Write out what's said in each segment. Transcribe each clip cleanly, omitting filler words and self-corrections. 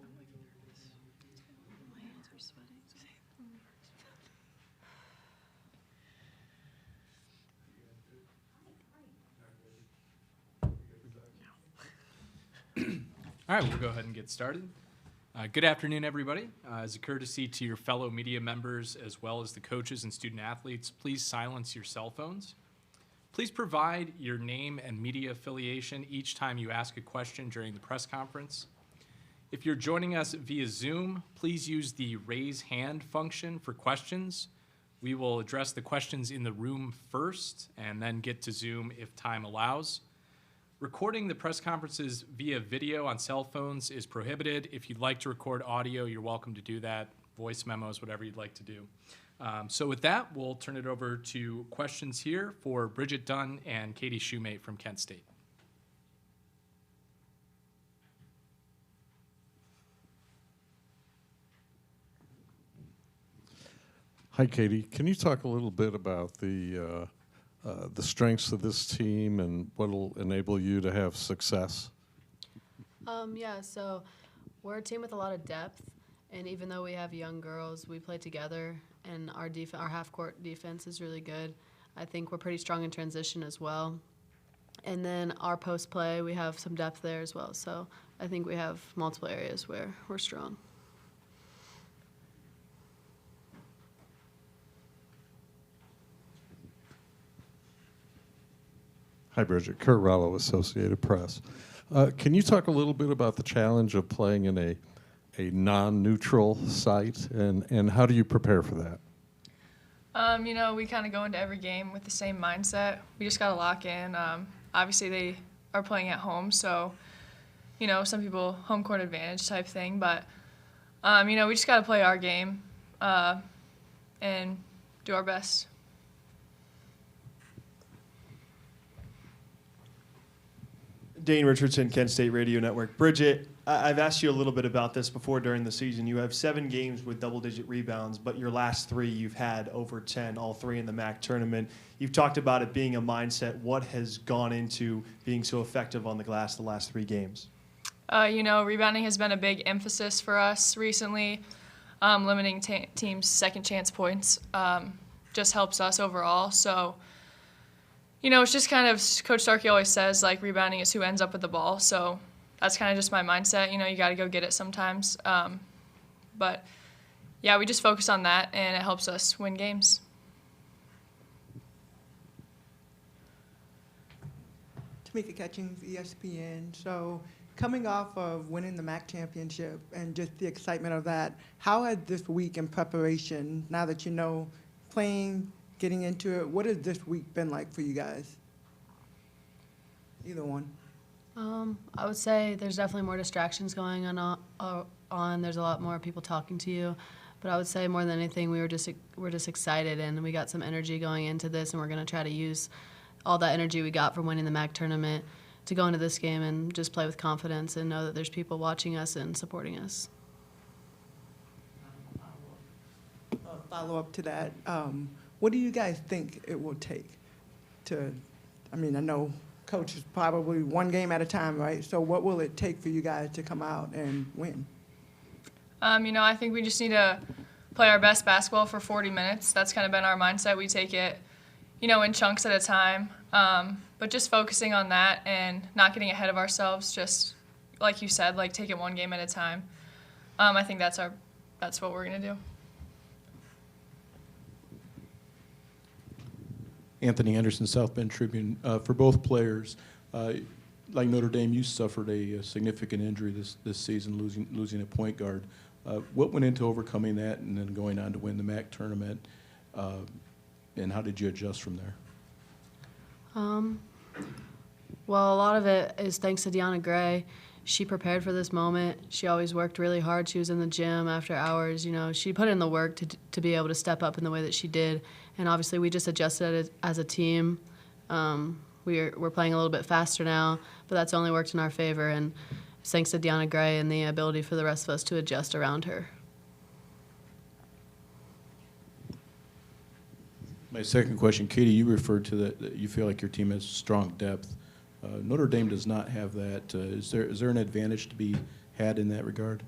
My hands are sweating. All right, we'll go ahead and get started. Good afternoon, everybody. As a courtesy to your fellow media members, as well as the coaches and student athletes, please silence your cell phones. Please provide your name and media affiliation each time you ask a question during the press conference. If you're joining us via Zoom, please use the raise hand function for questions. We will address the questions in the room first and then get to Zoom if time allows. Recording the press conferences via video on cell phones is prohibited. If you'd like to record audio, you're welcome to do that. Voice memos, whatever you'd like to do. So with that, we'll turn it over to questions here for Bridget Dunn and Katie Shoemate from Kent State. Hi, Katie. Can you talk a little bit about the strengths of this team and what will enable you to have success? Yeah, so we're a team with a lot of depth, and even though we have young girls, we play together, and our half-court defense is really good. I think we're pretty strong in transition as well. And then our post play, we have some depth there as well. So I think we have multiple areas where we're strong. Hi, Bridget. Kurt Rollo, Associated Press. Can you talk a little bit about the challenge of playing in a non-neutral site, and how do you prepare for that? We kind of go into every game with the same mindset. We just got to lock in. Obviously, they are playing at home, so, some people home court advantage type thing. But, we just got to play our game and do our best. Dane Richardson, Kent State Radio Network. Bridget, I've asked you a little bit about this before during the season. You have 7 games with double-digit rebounds, but your last 3 you've had over 10, all 3 in the MAC tournament. You've talked about it being a mindset. What has gone into being so effective on the glass the last 3 games? Rebounding has been a big emphasis for us recently. Limiting teams' second chance points just helps us overall. So, it's just kind of, Coach Starkey always says, rebounding is who ends up with the ball. So that's kind of just my mindset. You got to go get it sometimes. But, yeah, we just focus on that, and it helps us win games. Tamika Catchings, ESPN. So coming off of winning the MAC championship and just the excitement of that, how has this week in preparation, now that you know playing, getting into it, what has this week been like for you guys? Either one. I would say there's definitely more distractions going on. There's a lot more people talking to you. But I would say more than anything, we're just excited, and we got some energy going into this, and we're going to try to use all that energy we got from winning the MAC tournament to go into this game and just play with confidence and know that there's people watching us and supporting us. Follow up to that, what do you guys think it will take to, I know Coach is probably one game at a time, right? So what will it take for you guys to come out and win? I think we just need to play our best basketball for 40 minutes. That's kind of been our mindset. We take it, in chunks at a time. But just focusing on that and not getting ahead of ourselves, just like you said, take it one game at a time. I think that's what we're going to do. Anthony Anderson, South Bend Tribune. For both players, like Notre Dame, you suffered a significant injury this season, losing a point guard. What went into overcoming that and then going on to win the MAC tournament, and how did you adjust from there? Well, a lot of it is thanks to Deanna Gray. She prepared for this moment. She always worked really hard. She was in the gym after hours. She put in the work to be able to step up in the way that she did. And obviously, we just adjusted as a team. We're playing a little bit faster now, but that's only worked in our favor. And it's thanks to Deanna Gray and the ability for the rest of us to adjust around her. My second question, Katie, you referred to that you feel like your team has strong depth. Notre Dame does not have that. Is there an advantage to be had in that regard?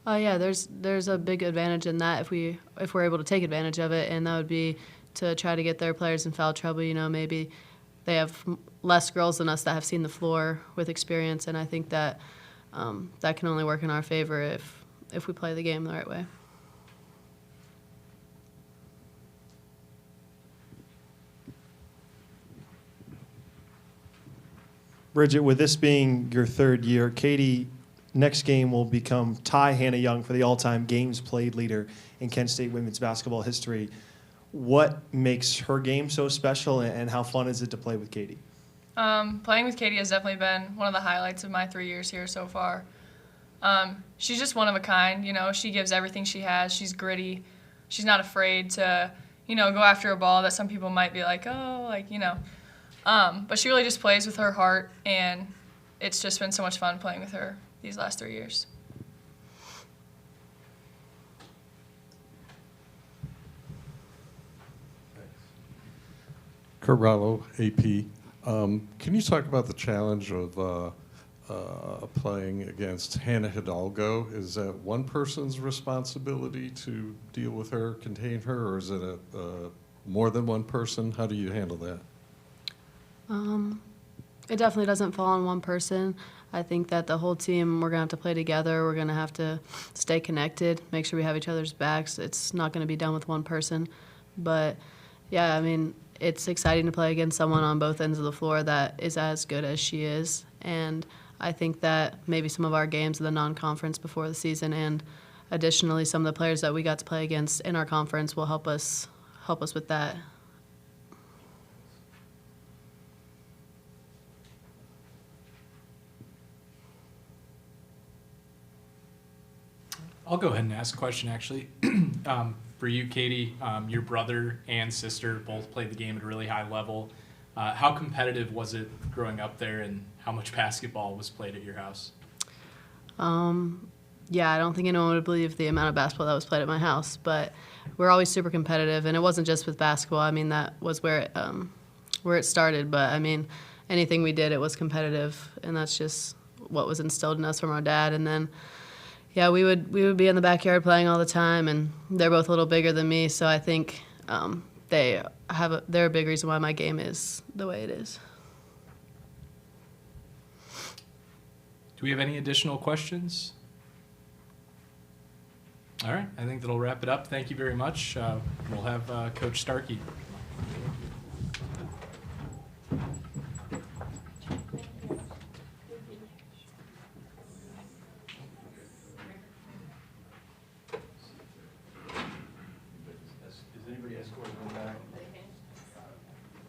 Yeah, there's a big advantage in that if we're able to take advantage of it, and that would be to try to get their players in foul trouble. You know, maybe they have less girls than us that have seen the floor with experience, and I think that that can only work in our favor if we play the game the right way. Bridget, with this being your third year, Katie, next game will become tie Hannah Young for the all-time games played leader in Kent State women's basketball history. What makes her game so special, and how fun is it to play with Katie? Playing with Katie has definitely been one of the highlights of my 3 years here so far. She's just one of a kind. You know, she gives everything she has. She's gritty. She's not afraid to, you know, go after a ball that some people might be like, oh, like, you know. But she really just plays with her heart, and it's just been so much fun playing with her these last 3 years. Kurt Rollo, AP. Can you talk about the challenge of playing against Hannah Hidalgo? Is that one person's responsibility to deal with her, contain her, or is it more than one person? How do you handle that? It definitely doesn't fall on one person. I think that the whole team, we're going to have to play together. We're going to have to stay connected, make sure we have each other's backs. It's not going to be done with one person. But, yeah, I mean, it's exciting to play against someone on both ends of the floor that is as good as she is. And I think that maybe some of our games in the non-conference before the season, and additionally some of the players that we got to play against in our conference, will help us with that. I'll go ahead and ask a question, actually. For you, Katie, your brother and sister both played the game at a really high level. How competitive was it growing up there, and how much basketball was played at your house? Yeah, I don't think anyone would believe the amount of basketball that was played at my house, but we're always super competitive, and it wasn't just with basketball. I mean, that was where it started, but I mean, anything we did, it was competitive, and that's just what was instilled in us from our dad. And then, yeah, we would be in the backyard playing all the time, and they're both a little bigger than me, so I think they're a big reason why my game is the way it is. Do we have any additional questions? All right, I think that'll wrap it up. Thank you very much. We'll have Coach Starkey.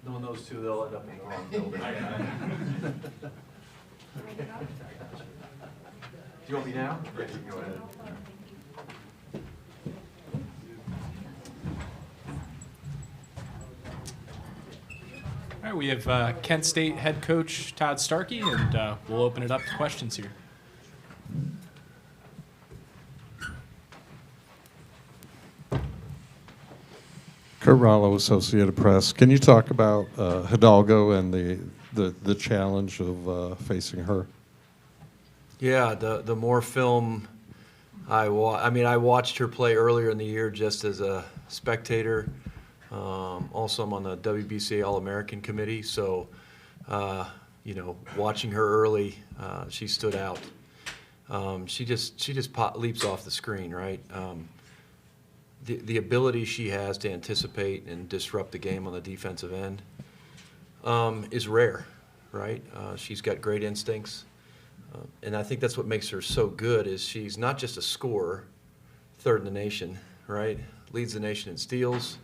Knowing those two, they'll end up in the wrong building. Do you want me now? Yeah, you can go ahead. All right, we have Kent State head coach Todd Starkey, and we'll open it up to questions here. Kurt Rollo, Associated Press. Can you talk about Hidalgo and the challenge of facing her? Yeah, the more film I watched her play earlier in the year just as a spectator. Also, I'm on the WBCA All-American committee, so watching her early, she stood out. She just leaps off the screen, right? The ability she has to anticipate and disrupt the game on the defensive end is rare, right? She's got great instincts, and I think that's what makes her so good. Is she's not just a scorer, third in the nation, right? Leads the nation in steals,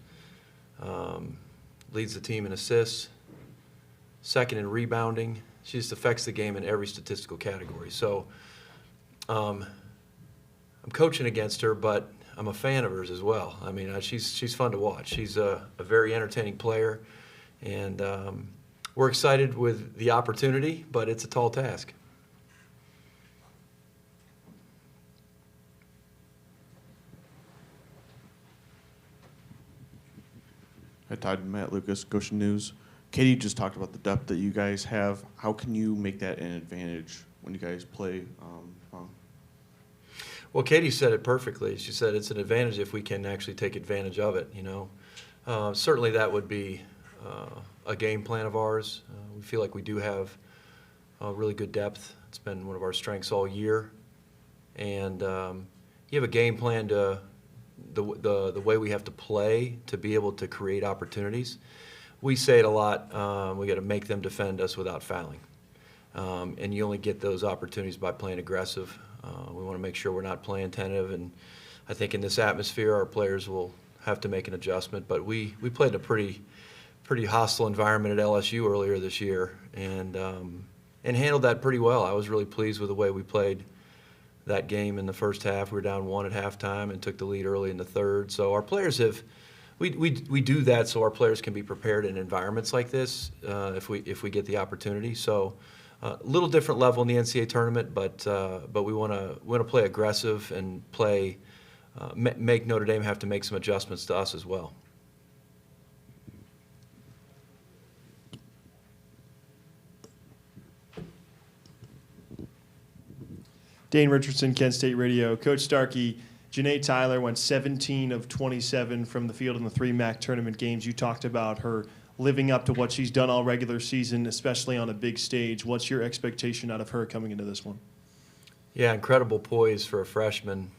leads the team in assists, second in rebounding. She just affects the game in every statistical category. So I'm coaching against her, but I'm a fan of hers as well. I mean, she's fun to watch. She's a very entertaining player, and we're excited with the opportunity, but it's a tall task. Hi, Todd and Matt Lucas, Goshen News. Katie just talked about the depth that you guys have. How can you make that an advantage when you guys play? Well, Katie said it perfectly. She said it's an advantage if we can actually take advantage of it, Certainly that would be a game plan of ours. We feel like we do have really good depth. It's been one of our strengths all year. And you have a game plan to the way we have to play to be able to create opportunities. We say it a lot, we got to make them defend us without fouling. And you only get those opportunities by playing aggressive. We want to make sure we're not playing tentative, and I think in this atmosphere our players will have to make an adjustment. But we played in a pretty hostile environment at LSU earlier this year, and handled that pretty well. I was really pleased with the way we played that game in the first half. We were down 1 at halftime and took the lead early in the third. So our players we do that so our players can be prepared in environments like this if we get the opportunity. So a little different level in the NCAA tournament, but we want to play aggressive and make Notre Dame have to make some adjustments to us as well. Dane Richardson, Kent State Radio. Coach Starkey, Janae Tyler went 17 of 27 from the field in the 3 MAC tournament games. You talked about her living up to what she's done all regular season, especially on a big stage. What's your expectation out of her coming into this one? Yeah, incredible poise for a freshman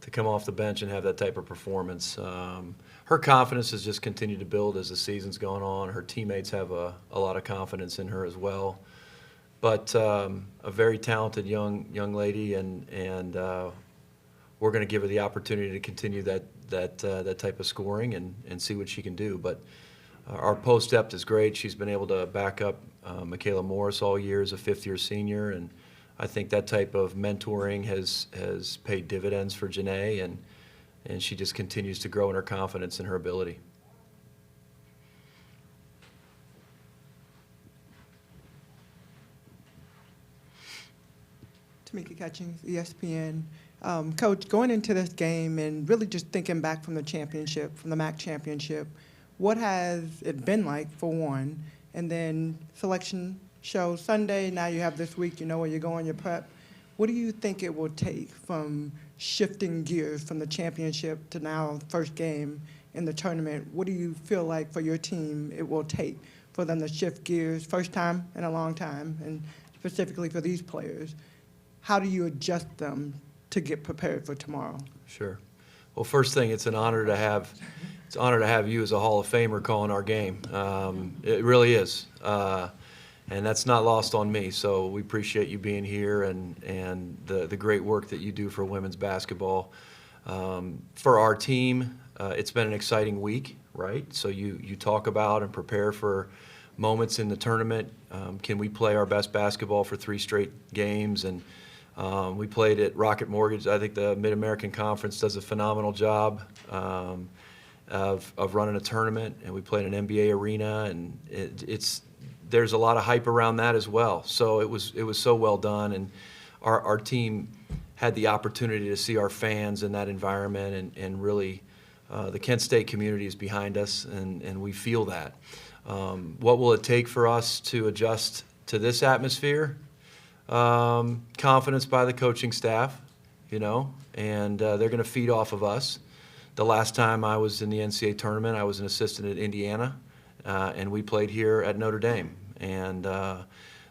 to come off the bench and have that type of performance. Her confidence has just continued to build as the season's gone on. Her teammates have a lot of confidence in her as well. But a very talented young lady, and we're going to give her the opportunity to continue that type of scoring and see what she can do. But our post depth is great. She's been able to back up Michaela Morris all year as a 5th-year senior, and I think that type of mentoring has paid dividends for Janae, and she just continues to grow in her confidence and her ability. Tamika Catchings, ESPN. Coach, going into this game and really just thinking back from the championship, from the MAC championship, what has it been like, for one? And then selection show Sunday, now you have this week, you know where you're going, your prep. What do you think it will take from shifting gears from the championship to now first game in the tournament? What do you feel like for your team it will take for them to shift gears, first time in a long time, and specifically for these players? How do you adjust them to get prepared for tomorrow? Sure. Well, first thing, it's an honor to have you as a Hall of Famer calling our game. It really is, and that's not lost on me. So we appreciate you being here and the great work that you do for women's basketball. For our team, it's been an exciting week, right? So you talk about and prepare for moments in the tournament. Can we play our best basketball for 3 straight games? And we played at Rocket Mortgage. I think the Mid-American Conference does a phenomenal job of running a tournament, and we played an NBA arena, and there's a lot of hype around that as well. So it was so well done, and our team had the opportunity to see our fans in that environment, and really the Kent State community is behind us, and we feel that. What will it take for us to adjust to this atmosphere? Confidence by the coaching staff, and they're going to feed off of us. The last time I was in the NCAA tournament, I was an assistant at Indiana, and we played here at Notre Dame. And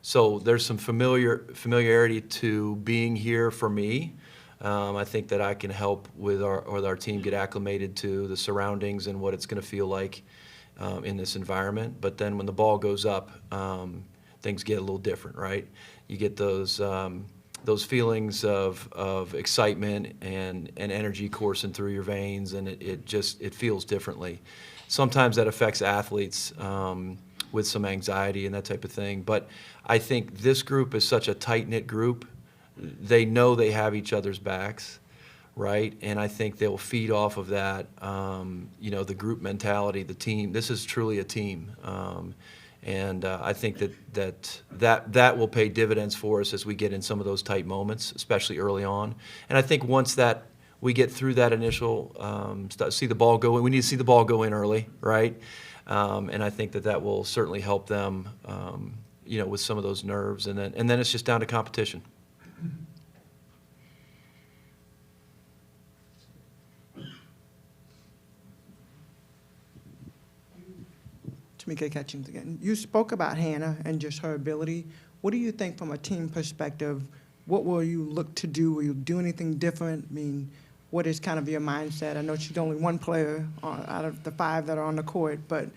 so there's some familiarity to being here for me. I think that I can help with our team get acclimated to the surroundings and what it's going to feel like in this environment. But then when the ball goes up, things get a little different, right? You get those feelings of excitement and energy coursing through your veins, and it feels differently. Sometimes that affects athletes with some anxiety and that type of thing. But I think this group is such a tight-knit group. They know they have each other's backs, right? And I think they'll feed off of that, the group mentality, the team. This is truly a team. And I think that will pay dividends for us as we get in some of those tight moments, especially early on. And I think once that we get through that initial, see the ball go in, we need to see the ball go in early, right? And I think that will certainly help them, with some of those nerves. And then it's just down to competition. Tamika Catchings again. You spoke about Hannah and just her ability. What do you think from a team perspective? What will you look to do? Will you do anything different? I mean, what is kind of your mindset? I know she's only one player out of the 5 that are on the court, but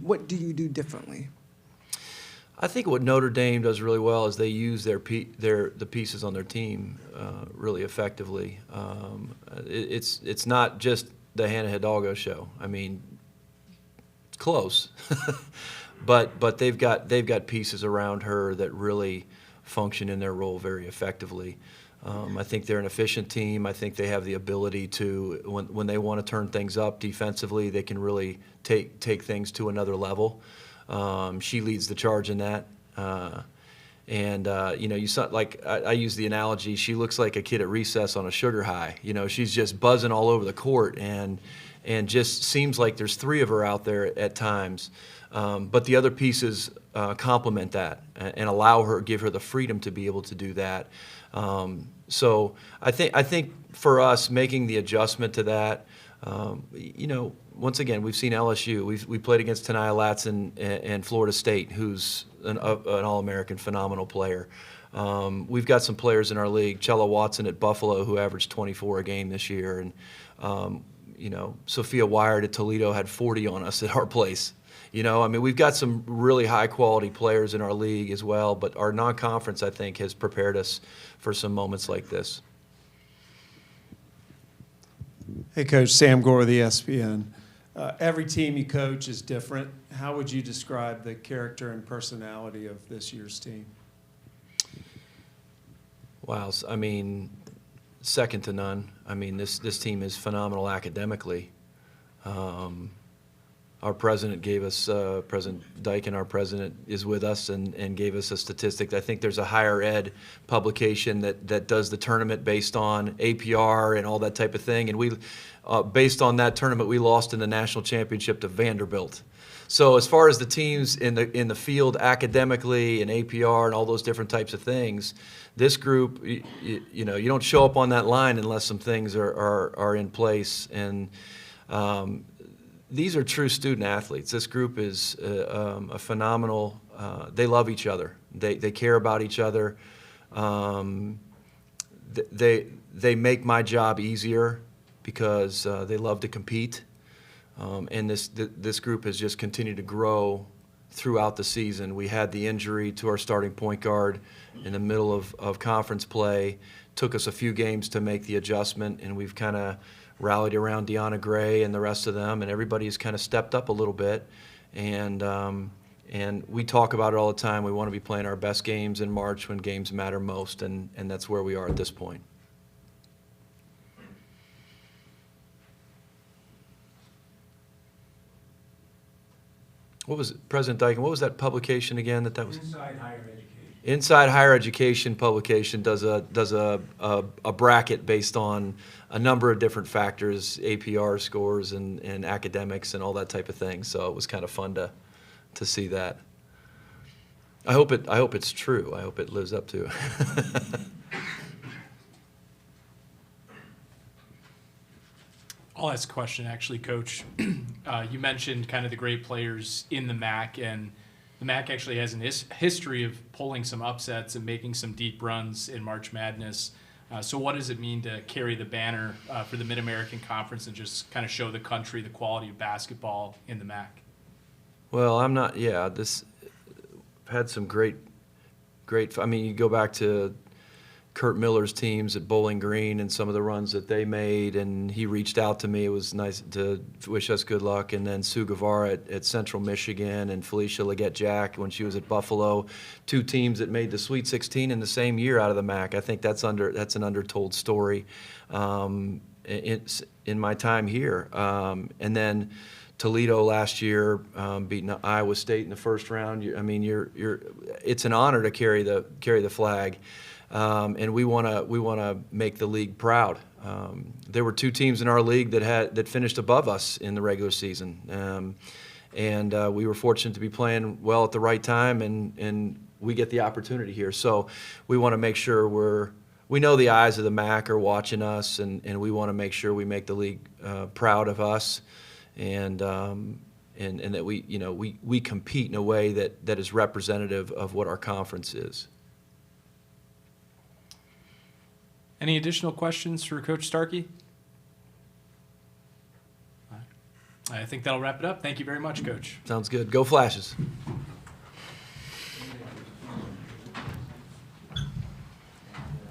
what do you do differently? I think what Notre Dame does really well is they use the pieces on their team really effectively. It's not just the Hannah Hidalgo show. I mean, it's close, but they've got pieces around her that really function in their role very effectively. I think they're an efficient team. I think they have the ability to, when they want to turn things up defensively, they can really take things to another level. She leads the charge in that. You saw, like I use the analogy, she looks like a kid at recess on a sugar high. You know, she's just buzzing all over the court and just seems like there's 3 of her out there at times. But the other pieces complement that and give her the freedom to be able to do that. So I think for us making the adjustment to that, once again, we've seen LSU. We played against Tenaya Latson and Florida State, who's an All-American, phenomenal player. We've got some players in our league, Chella Watson at Buffalo, who averaged 24 a game this year, and Sophia Wired at Toledo had 40 on us at our place. We've got some really high-quality players in our league as well, but our non-conference, I think, has prepared us for some moments like this. Hey, Coach, Sam Gore with ESPN. Every team you coach is different. How would you describe the character and personality of this year's team? Wow, second to none. This team is phenomenal academically. Our president gave us, President Dyken, our president, is with us and gave us a statistic. I think there's a higher ed publication that does the tournament based on APR and all that type of thing. And we, based on that tournament, we lost in the national championship to Vanderbilt. So as far as the teams in the field academically and APR and all those different types of things, this group, you don't show up on that line unless some things are in place. And these are true student athletes. This group is a phenomenal. They love each other. They care about each other. They make my job easier because they love to compete. And this group has just continued to grow throughout the season. We had the injury to our starting point guard in the middle of conference play. Took us a few games to make the adjustment, and we've kind of rallied around Deanna Gray and the rest of them, and everybody's kind of stepped up a little bit. And we talk about it all the time. We want to be playing our best games in March when games matter most, and that's where we are at this point. What was it, President Dyken? What was that publication again? That was Inside Higher Education. Inside Higher Education publication does a bracket based on a number of different factors, APR scores and academics and all that type of thing. So it was kind of fun to see that. I hope it's true. I hope it lives up to it. I'll ask a question, actually, Coach. You mentioned kind of the great players in the MAC, and the MAC actually has a history of pulling some upsets and making some deep runs in March Madness. So what does it mean to carry the banner for the Mid-American Conference and just kind of show the country the quality of basketball in the MAC? Well, had some great, you go back to Kurt Miller's teams at Bowling Green and some of the runs that they made, and he reached out to me. It was nice to wish us good luck. And then Sue Guevara at Central Michigan and Felicia Leggett-Jack when she was at Buffalo, 2 teams that made the Sweet 16 in the same year out of the MAC. I think that's an undertold story in my time here. And then Toledo last year beating Iowa State in the first round. It's an honor to carry the flag. And we want to make the league proud. There were 2 teams in our league that finished above us in the regular season, and we were fortunate to be playing well at the right time, and we get the opportunity here. So we want to make sure we know the eyes of the MAC are watching us, and we want to make sure we make the league proud of us, and and that we compete in a way that is representative of what our conference is. Any additional questions for Coach Starkey? I think that'll wrap it up. Thank you very much, Coach. Sounds good. Go Flashes.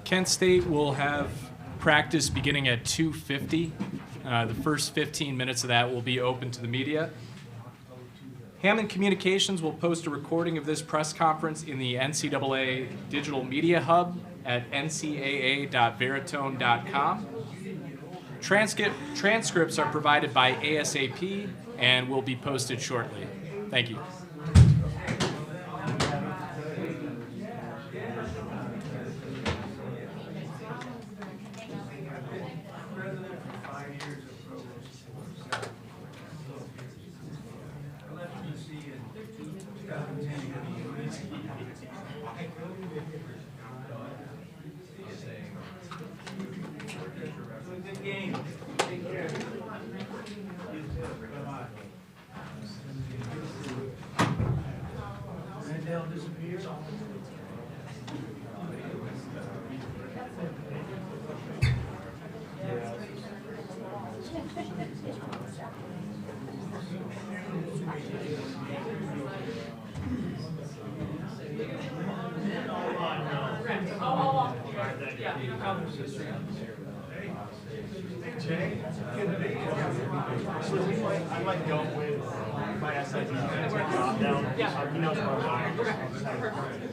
Kent State will have practice beginning at 2:50. The first 15 minutes of that will be open to the media. Hammond Communications will post a recording of this press conference in the NCAA Digital Media Hub at ncaa.veritone.com. Transcripts are provided by ASAP and will be posted shortly. Thank you. I might go with my SID. Drop down. He knows where I'm going.